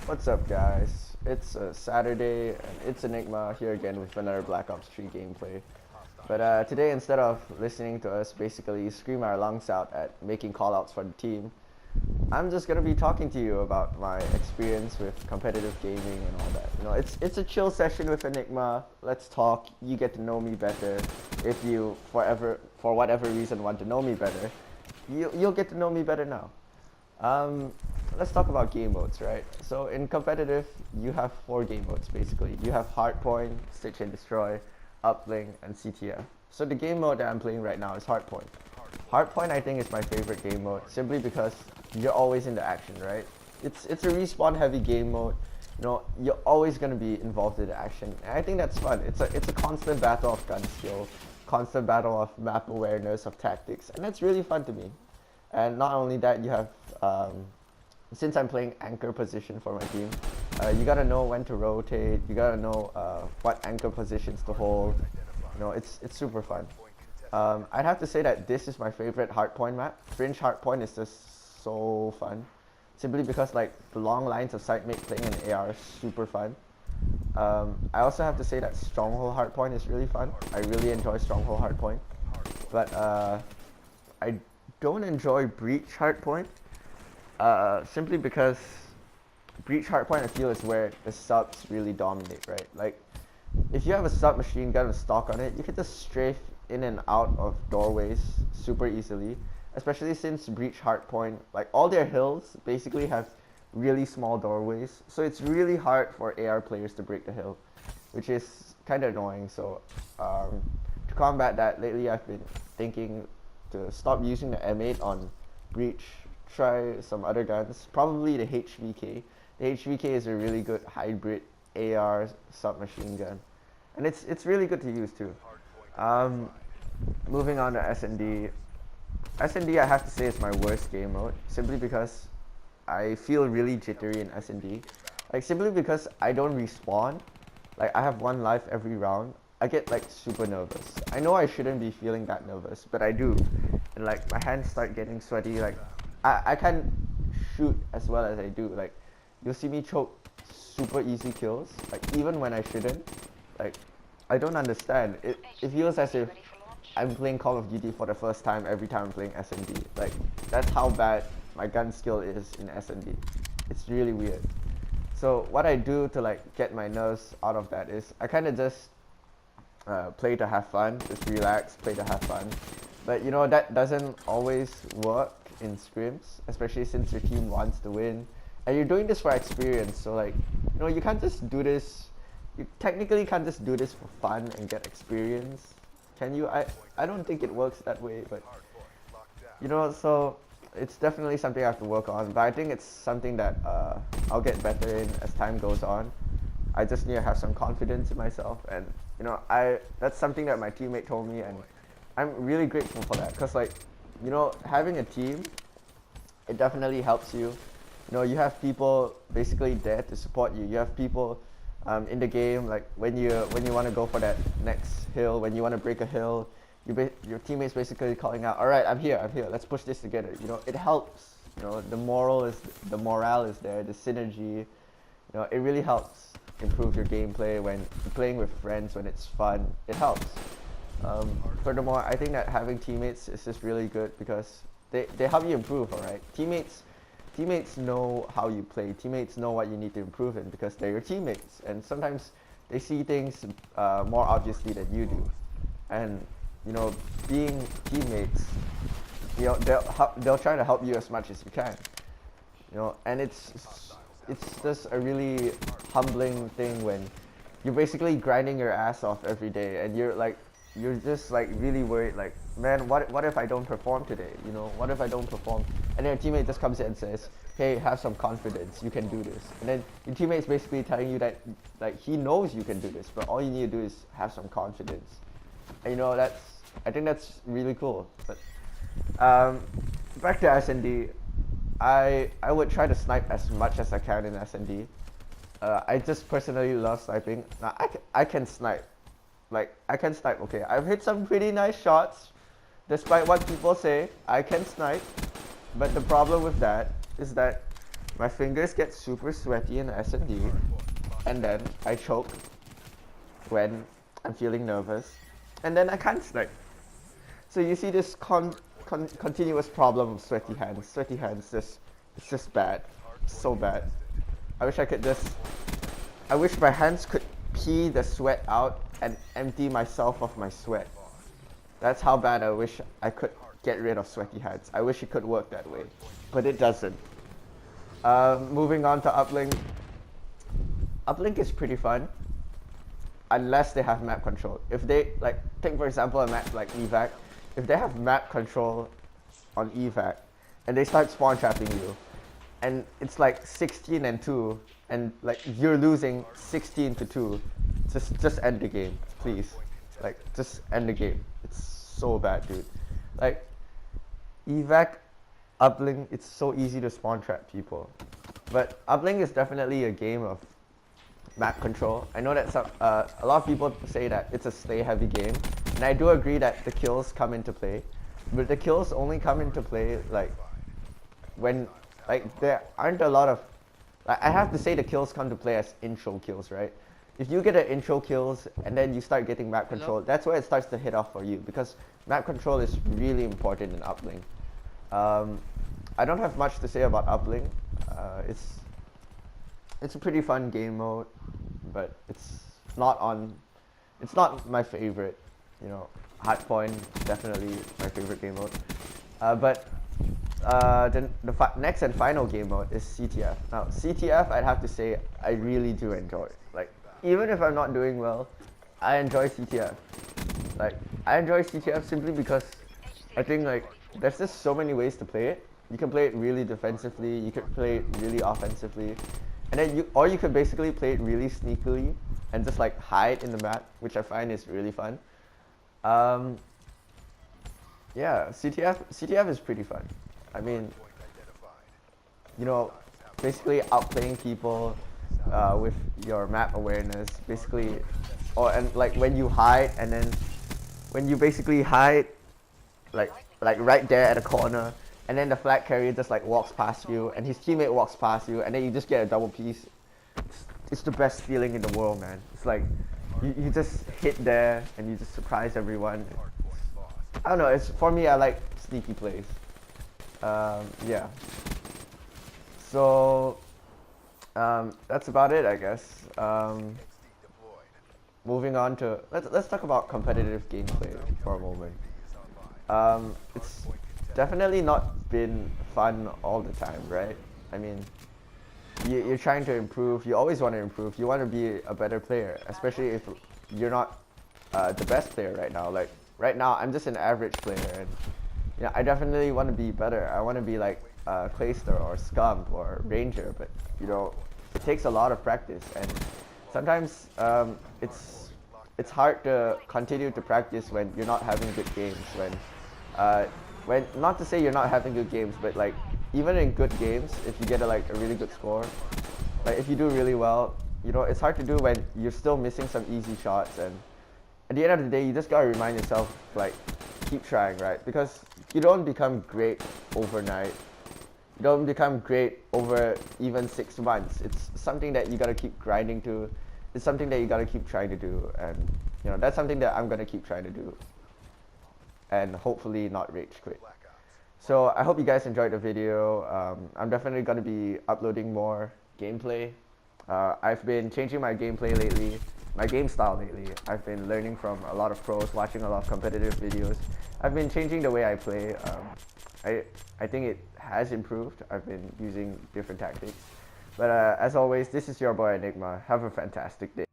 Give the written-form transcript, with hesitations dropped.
What's up, guys? It's Saturday, and it's Enigma here again with another Black Ops 3 gameplay. But today, instead of listening to us basically scream our lungs out at making callouts for the team, I'm just gonna be talking to you about my experience with competitive gaming and all that. It's a chill session with Enigma. Let's talk. You get to know me better. If you for whatever reason want to know me better, you'll get to know me better now. Let's talk about game modes, right? So in competitive, you have 4 game modes basically. You have Hardpoint, Stitch and Destroy, Uplink, and CTF. So the game mode that I'm playing right now is Hardpoint. Hardpoint I think is my favorite game mode simply because you're always in the action, right? It's a respawn heavy game mode. You're always gonna be involved in the action. And I think that's fun. It's a constant battle of gun skill, constant battle of map awareness, of tactics, and that's really fun to me. And not only that, you have since I'm playing anchor position for my team, you gotta know when to rotate. You gotta know what anchor positions to hold. It's super fun. I'd have to say that this is my favorite hardpoint map. Fringe hardpoint is just so fun, simply because like the long lines of sight make playing an AR super fun. I also have to say that Stronghold hardpoint is really fun. I really enjoy Stronghold hardpoint, but I don't enjoy Breach hardpoint. Simply because Breach hardpoint I feel is where the subs really dominate, right? Like, if you have a submachine gun with stock on it, you can just strafe in and out of doorways super easily. Especially since Breach hardpoint, like all their hills basically have really small doorways, so it's really hard for AR players to break the hill, which is kind of annoying. So to combat that, lately I've been thinking to stop using the M8 on Breach, try some other guns, probably the HVK. The HVK is a really good hybrid AR submachine gun, and it's really good to use too. Moving on to S&D. S&D I have to say is my worst game mode, simply because I feel really jittery in S&D. Like, simply because I don't respawn. Like, I have 1 life every round. I get like super nervous. I know I shouldn't be feeling that nervous, but I do. And like my hands start getting sweaty. Like I can't shoot as well as I do. Like, you'll see me choke super easy kills, like even when I shouldn't. Like, I don't understand. It feels as if I'm playing Call of Duty for the first time every time I'm playing S&D. Like, that's how bad my gun skill is in S&D. It's really weird. So what I do to like get my nerves out of that is I kind of just play to have fun, just relax, play to have fun. But that doesn't always work in scrims, especially since your team wants to win. And you're doing this for experience, so like, you can't just do this, you technically can't just do this for fun and get experience. Can you? I don't think it works that way, but so it's definitely something I have to work on, but I think it's something that I'll get better in as time goes on. I just need to have some confidence in myself, and that's something that my teammate told me, and I'm really grateful for that, because like, having a team, it definitely helps you. You have people basically there to support you. You have people in the game, like when you want to go for that next hill, when you want to break a hill, your teammates basically calling out, all right, I'm here, let's push this together. It helps. The morale is there, the synergy. It really helps improve your gameplay when you're playing with friends, when it's fun. It helps. Furthermore, I think that having teammates is just really good because they help you improve, alright? Teammates know how you play. Teammates know what you need to improve in because they're your teammates. And sometimes they see things more obviously than you do. And, being teammates, they'll try to help you as much as you can. And it's just a really humbling thing when you're basically grinding your ass off every day and you're just like really worried, like, man, what if I don't perform today? What if I don't perform? And then your teammate just comes in and says, hey, have some confidence, you can do this. And then your teammate's basically telling you that like he knows you can do this, but all you need to do is have some confidence. And I think that's really cool. But back to S&D, I would try to snipe as much as I can in S&D. I just personally love sniping. Now I can snipe. Like, I can snipe, okay. I've hit some pretty nice shots. Despite what people say, I can snipe. But the problem with that is that my fingers get super sweaty in S&D, and then I choke when I'm feeling nervous, and then I can't snipe. So you see this continuous problem of sweaty hands. Sweaty hands, it's just bad, so bad. I wish my hands could pee the sweat out and empty myself of my sweat. That's how bad I wish I could get rid of sweaty hands. I wish it could work that way, but it doesn't. Moving on to uplink. Uplink is pretty fun, unless they have map control. If they, like, take for example a map like evac, if they have map control on evac, and they start spawn trapping you, and it's like 16-2, and like you're losing 16-2, just end the game, please. Like, just end the game. It's so bad, dude. Like, evac, uplink, it's so easy to spawn trap people. But uplink is definitely a game of map control. I know that a lot of people say that it's a stay heavy game, and I do agree that the kills come into play, but the kills only come into play like when there aren't a lot of, like, I have to say the kills come to play as intro kills, right? If you get an intro kills and then you start getting map control, that's where it starts to hit off for you, because map control is really important in uplink. I don't have much to say about uplink. It's a pretty fun game mode, but it's not my favorite. You know, Hardpoint definitely my favorite game mode. But then the next and final game mode is CTF. Now CTF, I'd have to say I really do enjoy. Like, even if I'm not doing well, I enjoy CTF. Like, I enjoy CTF simply because I think, like, there's just so many ways to play it. You can play it really defensively, you could play it really offensively, and then you could basically play it really sneakily and just like hide in the map, which I find is really fun. Yeah, CTF is pretty fun. I mean, you know, basically outplaying people with your map awareness, basically, and like when you hide, and then when you basically hide, like right there at a corner, and then the flag carrier just like walks past you, and his teammate walks past you, and then you just get a double piece. It's the best feeling in the world, man. It's like you just hit there and you just surprise everyone. I don't know. It's, for me, I like sneaky plays. Yeah. So that's about it, I guess. Moving on to let's talk about competitive gameplay for a moment. It's definitely not been fun all the time, right? I mean, you're trying to improve. You always want to improve. You want to be a better player, especially if you're not the best player right now. Like right now, I'm just an average player, and you know, I definitely want to be better. I want to be like Clayster or Scum or Ranger, but you know, it takes a lot of practice, and sometimes it's hard to continue to practice when you're not having good games. When not to say you're not having good games, but like even in good games, if you get a really good score, like if you do really well, you know, it's hard to do when you're still missing some easy shots. And at the end of the day, you just gotta remind yourself, like, keep trying, right? Because you don't become great overnight. You don't become great over even 6 months. It's something that you gotta keep grinding to. It's something that you gotta keep trying to do, and you know, that's something that I'm gonna keep trying to do, and hopefully not rage quit. So I hope you guys enjoyed the video. I'm definitely gonna be uploading more gameplay. I've been changing my gameplay lately, my game style lately. I've been learning from a lot of pros, watching a lot of competitive videos. I've been changing the way I play. I think it has improved. I've been using different tactics. But as always, this is your boy Enigma. Have a fantastic day.